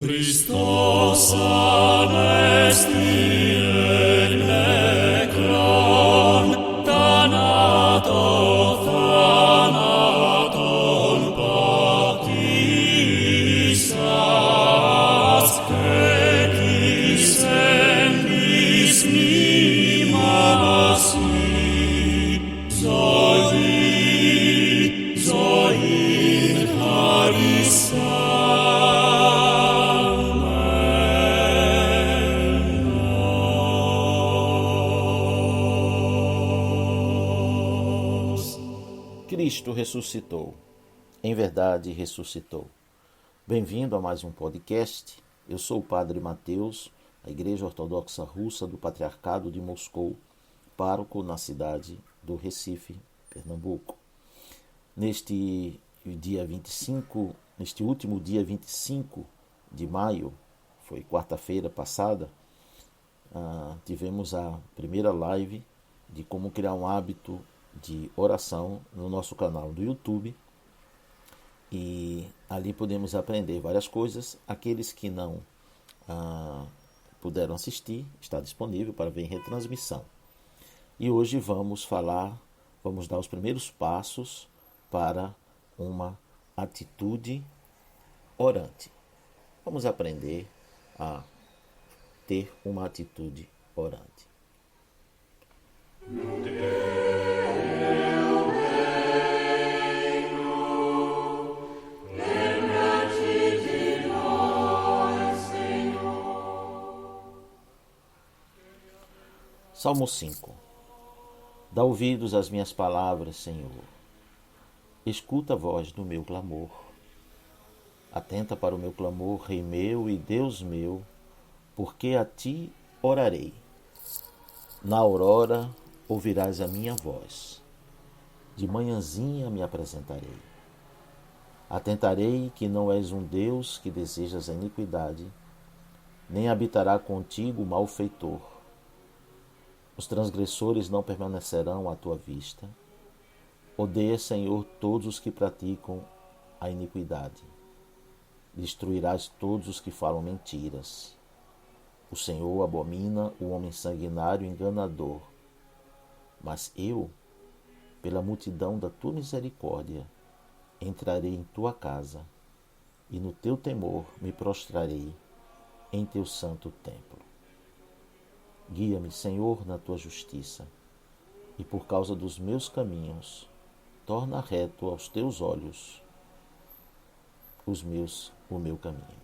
Christos anesti eknekron, thanaton patisas, equis endis mimasi, zoe in harissa. Cristo ressuscitou. Em verdade, ressuscitou. Bem-vindo a mais um podcast. Eu sou o Padre Mateus, da Igreja Ortodoxa Russa do Patriarcado de Moscou, pároco na cidade do Recife, Pernambuco. Neste último dia 25 de maio, foi quarta-feira passada, tivemos a primeira live de como criar um hábito de oração no nosso canal do YouTube, e ali podemos aprender várias coisas. Aqueles que não puderam assistir, está disponível para ver em retransmissão. E hoje vamos dar os primeiros passos para uma atitude orante. Vamos aprender a ter uma atitude orante. Salmo 5. Dá ouvidos às minhas palavras, Senhor. Escuta a voz do meu clamor. Atenta para o meu clamor, Rei meu e Deus meu, porque a ti orarei. Na aurora ouvirás a minha voz. De manhãzinha me apresentarei. Atentarei que não és um Deus que desejas a iniquidade, nem habitará contigo o malfeitor. Os transgressores não permanecerão à tua vista. Odeia, Senhor, todos os que praticam a iniquidade. Destruirás todos os que falam mentiras. O Senhor abomina o homem sanguinário e enganador. Mas eu, pela multidão da tua misericórdia, entrarei em tua casa, e no teu temor me prostrarei em teu santo templo. Guia-me, Senhor, na tua justiça, e por causa dos meus caminhos, torna reto aos teus olhos o meu caminho.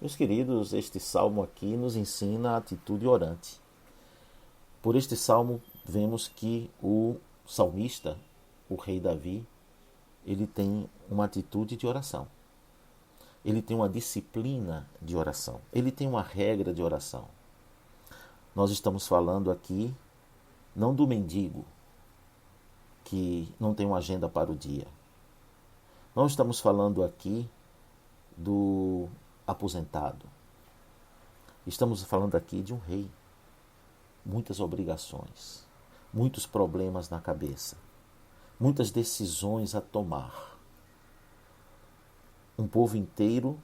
Meus queridos, este salmo aqui nos ensina a atitude orante. Por este salmo, vemos que o salmista, o rei Davi, ele tem uma atitude de oração. Ele tem uma disciplina de oração. Ele tem uma regra de oração. Nós estamos falando aqui não do mendigo que não tem uma agenda para o dia. Não estamos falando aqui do aposentado. Estamos falando aqui de um rei. Muitas obrigações, muitos problemas na cabeça, muitas decisões a tomar. Um povo inteiro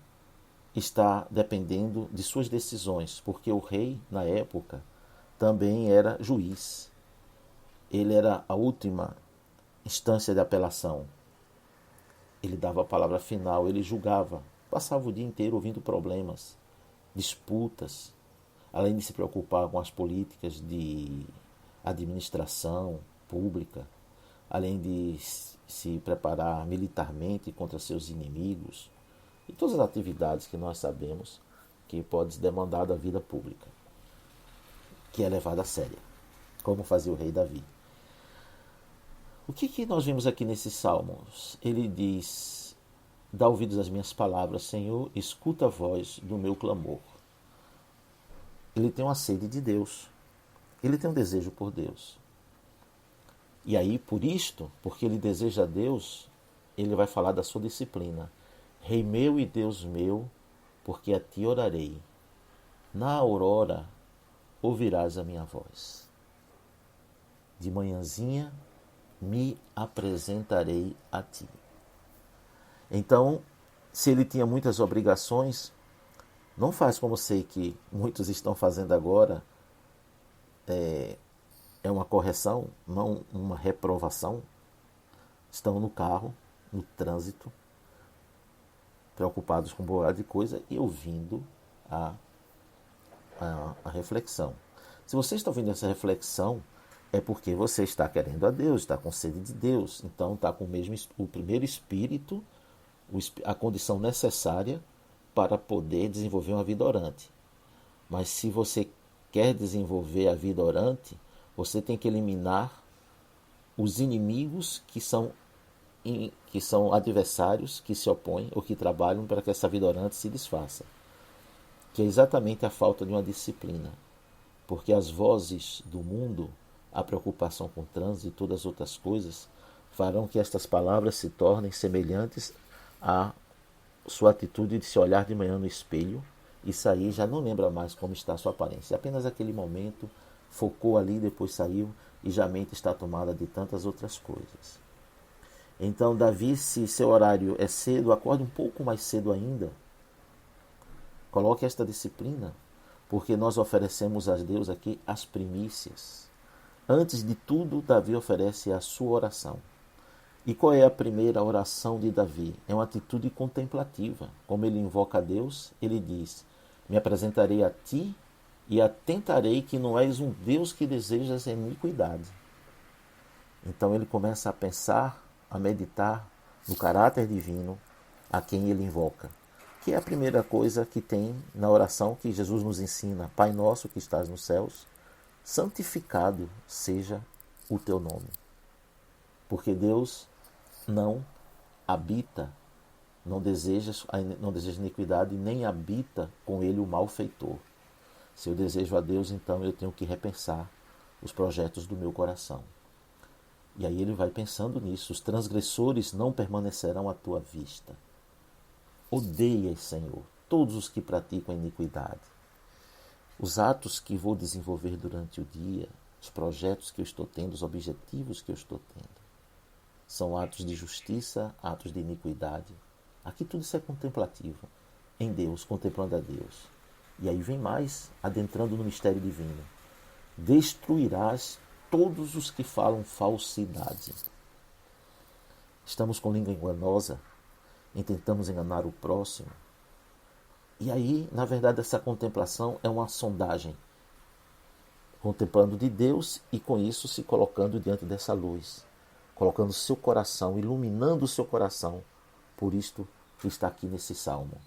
está dependendo de suas decisões, porque o rei, na época, também era juiz. Ele era a última instância de apelação. Ele dava a palavra final, ele julgava. Passava o dia inteiro ouvindo problemas, disputas, além de se preocupar com as políticas de administração pública, além de se preparar militarmente contra seus inimigos e todas as atividades que nós sabemos que pode demandar da vida pública, que é levada a sério, como fazia o rei Davi. O que nós vemos aqui nesses salmos? Ele diz: dá ouvidos às minhas palavras, Senhor, escuta a voz do meu clamor. Ele tem uma sede de Deus. Ele tem um desejo por Deus. E aí, porque ele deseja Deus, ele vai falar da sua disciplina. Rei meu e Deus meu, porque a ti orarei. Na aurora ouvirás a minha voz. de manhãzinha me apresentarei a ti. Então, se ele tinha muitas obrigações, não faz como sei que muitos estão fazendo agora, é uma correção, não uma reprovação. Estão no carro, no trânsito, preocupados com boa de coisa e ouvindo a reflexão. Se você está ouvindo essa reflexão, é porque você está querendo a Deus, está com sede de Deus. Então está com o primeiro espírito, a condição necessária para poder desenvolver uma vida orante. Mas se você quer desenvolver a vida orante, você tem que eliminar os inimigos que são adversários, que se opõem ou que trabalham para que essa vida orante se desfaça. Que é exatamente a falta de uma disciplina. Porque as vozes do mundo, a preocupação com o trânsito e todas as outras coisas, farão que estas palavras se tornem semelhantes à sua atitude de se olhar de manhã no espelho e sair, já não lembra mais como está a sua aparência. Apenas aquele momento, focou ali, depois saiu e já a mente está tomada de tantas outras coisas. Então, Davi, se seu horário é cedo, acorde um pouco mais cedo ainda. Coloque esta disciplina, porque nós oferecemos a Deus aqui as primícias. Antes de tudo, Davi oferece a sua oração. E qual é a primeira oração de Davi? É uma atitude contemplativa. Como ele invoca a Deus, ele diz: me apresentarei a ti e atentarei que não és um Deus que desejas iniquidade. Então ele começa a pensar, a meditar no caráter divino a quem ele invoca. Que é a primeira coisa que tem na oração que Jesus nos ensina: Pai nosso que estás nos céus, santificado seja o teu nome. Porque Deus não habita, não deseja iniquidade, nem habita com ele o malfeitor. Se eu desejo a Deus, então eu tenho que repensar os projetos do meu coração. E aí ele vai pensando nisso: os transgressores não permanecerão à tua vista. Odeias, Senhor, todos os que praticam a iniquidade. Os atos que vou desenvolver durante o dia, os projetos que eu estou tendo, os objetivos que eu estou tendo, são atos de justiça, atos de iniquidade. Aqui tudo isso é contemplativo, em Deus, contemplando a Deus. E aí vem mais, adentrando no mistério divino: destruirás todos os que falam falsidade. Estamos com língua enganosa, intentamos enganar o próximo. E aí, na verdade, essa contemplação é uma sondagem, contemplando de Deus e com isso se colocando diante dessa luz, colocando seu coração, iluminando o seu coração, por isto que está aqui nesse salmo.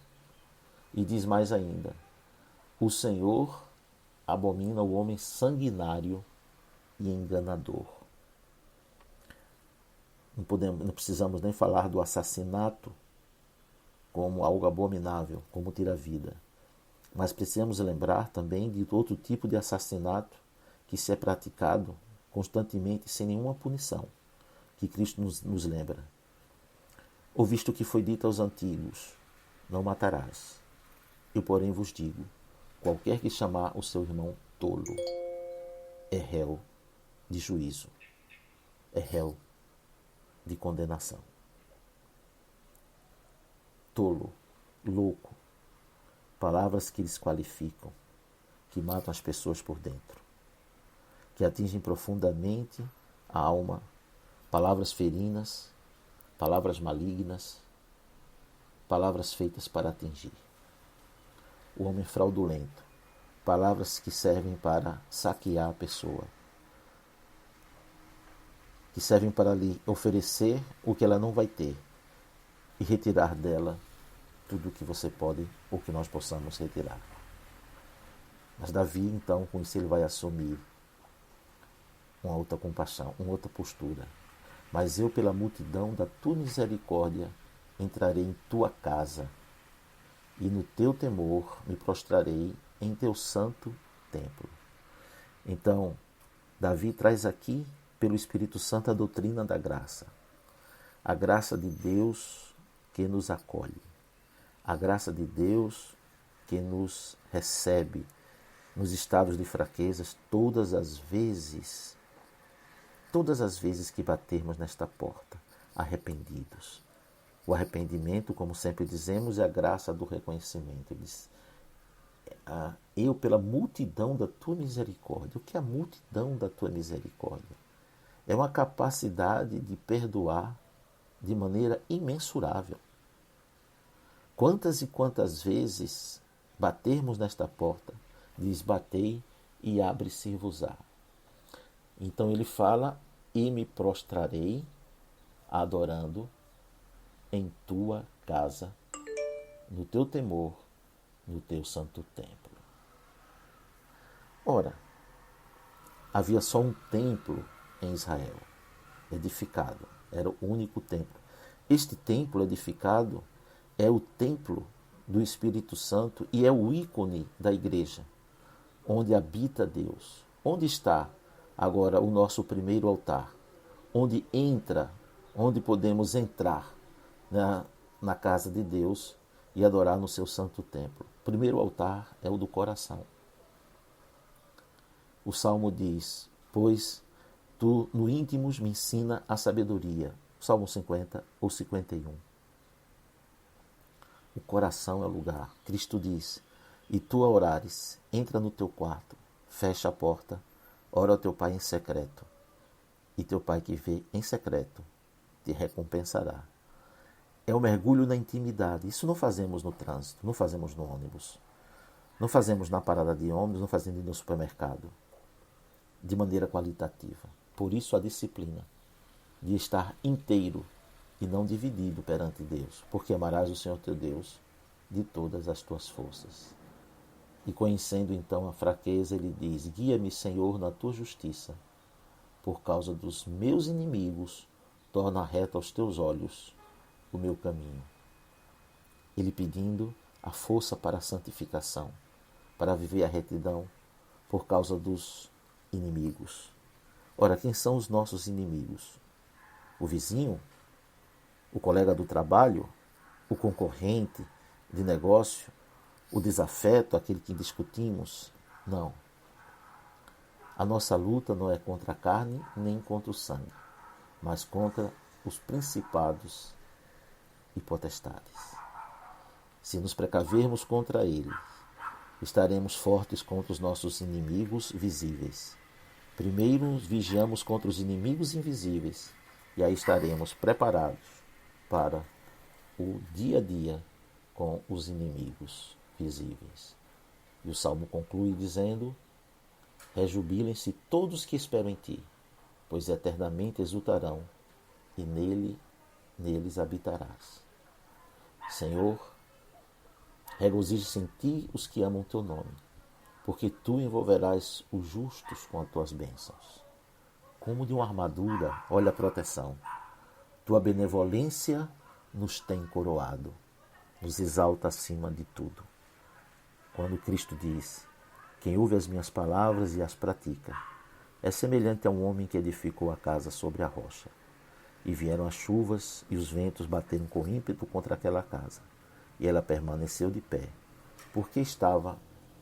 E diz mais ainda: o Senhor abomina o homem sanguinário e enganador. Não precisamos nem falar do assassinato como algo abominável, como tira a vida. Mas precisamos lembrar também de outro tipo de assassinato que se é praticado constantemente sem nenhuma punição, que Cristo nos lembra. Ou visto que foi dito aos antigos: não matarás. Eu, porém, vos digo: qualquer que chamar o seu irmão tolo é réu de juízo, é réu de condenação. Tolo, louco, palavras que desqualificam, que matam as pessoas por dentro, que atingem profundamente a alma, palavras ferinas, palavras malignas, palavras feitas para atingir. O homem fraudulento, palavras que servem para saquear a pessoa, que servem para lhe oferecer o que ela não vai ter e retirar dela tudo o que você pode ou que nós possamos retirar. Mas Davi, então, com isso ele vai assumir uma outra compaixão, uma outra postura. Mas eu, pela multidão da tua misericórdia, entrarei em tua casa e no teu temor me prostrarei em teu santo templo. Então, Davi traz aqui, pelo Espírito Santo, a doutrina da graça. A graça de Deus que nos acolhe. A graça de Deus que nos recebe nos estados de fraquezas todas as vezes todas as vezes que batermos nesta porta, arrependidos. O arrependimento, como sempre dizemos, é a graça do reconhecimento. Ele diz, eu pela multidão da tua misericórdia. O que é a multidão da tua misericórdia? É uma capacidade de perdoar de maneira imensurável. Quantas e quantas vezes batermos nesta porta, diz, batei e abre-se-vos-á. Então ele fala, e me prostrarei adorando em tua casa, no teu temor, no teu santo templo. Ora, havia só um templo em Israel, edificado, era o único templo. Este templo edificado é o templo do Espírito Santo e é o ícone da igreja, onde habita Deus. Onde está agora o nosso primeiro altar? Onde podemos entrar na casa de Deus e adorar no seu santo templo. O primeiro altar é o do coração. O Salmo diz, pois tu no íntimo me ensina a sabedoria. Salmo 50 ou 51. O coração é o lugar. Cristo diz, e tu a orares, entra no teu quarto, fecha a porta, ora ao teu pai em secreto, e teu pai que vê em secreto te recompensará. É o mergulho na intimidade. Isso não fazemos no trânsito, não fazemos no ônibus, não fazemos na parada de ônibus, não fazemos no supermercado, de maneira qualitativa. Por isso a disciplina de estar inteiro e não dividido perante Deus, porque amarás o Senhor teu Deus de todas as tuas forças. E conhecendo então a fraqueza, ele diz, guia-me, Senhor, na tua justiça, por causa dos meus inimigos, torna reto aos teus olhos o meu caminho. Ele pedindo a força para a santificação, para viver a retidão por causa dos inimigos. Ora, quem são os nossos inimigos? O vizinho? O colega do trabalho? O concorrente de negócio? O desafeto, aquele que discutimos? Não. A nossa luta não é contra a carne nem contra o sangue, mas contra os principados e potestades. Se nos precavermos contra eles, estaremos fortes contra os nossos inimigos visíveis. Primeiro vigiamos contra os inimigos invisíveis, e aí estaremos preparados para o dia a dia com os inimigos visíveis. E o Salmo conclui dizendo, rejubilem-se todos que esperam em ti, pois eternamente exultarão, e neles habitarás. Senhor, regozije-se em ti os que amam teu nome, porque tu envolverás os justos com as tuas bênçãos. Como de uma armadura, olha a proteção. Tua benevolência nos tem coroado, nos exalta acima de tudo. Quando Cristo diz, quem ouve as minhas palavras e as pratica, é semelhante a um homem que edificou a casa sobre a rocha. E vieram as chuvas e os ventos bateram com ímpeto contra aquela casa. E ela permaneceu de pé, porque estava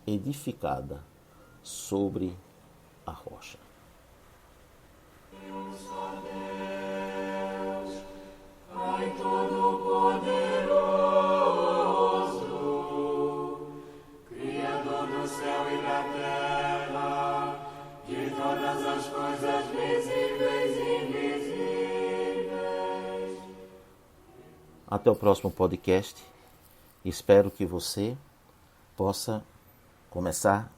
edificada sobre a rocha. Deus, ó Deus, Pai Todo-Poderoso, Criador do céu e da terra, de todas as coisas visíveis e invisíveis. Até o próximo podcast. Espero que você possa começar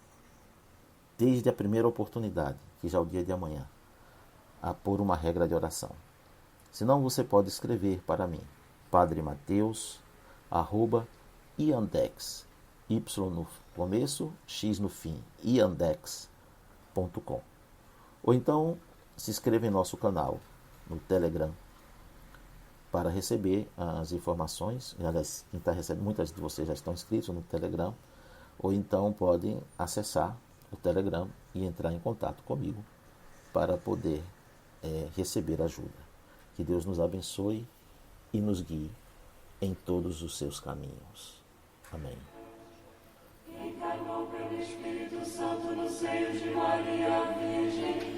desde a primeira oportunidade, que já é o dia de amanhã, a pôr uma regra de oração. Se não, você pode escrever para mim, padremateus@iandex, y no começo, x no fim, iandex.com. Ou então, se inscreva em nosso canal no Telegram para receber as informações. Aliás, quem está recebendo, muitas de vocês já estão inscritos no Telegram, ou então podem acessar o Telegram e entrar em contato comigo para poder receber ajuda. Que Deus nos abençoe e nos guie em todos os seus caminhos. Amém. Encarnou pelo Espírito Santo no seio de Maria Virgem,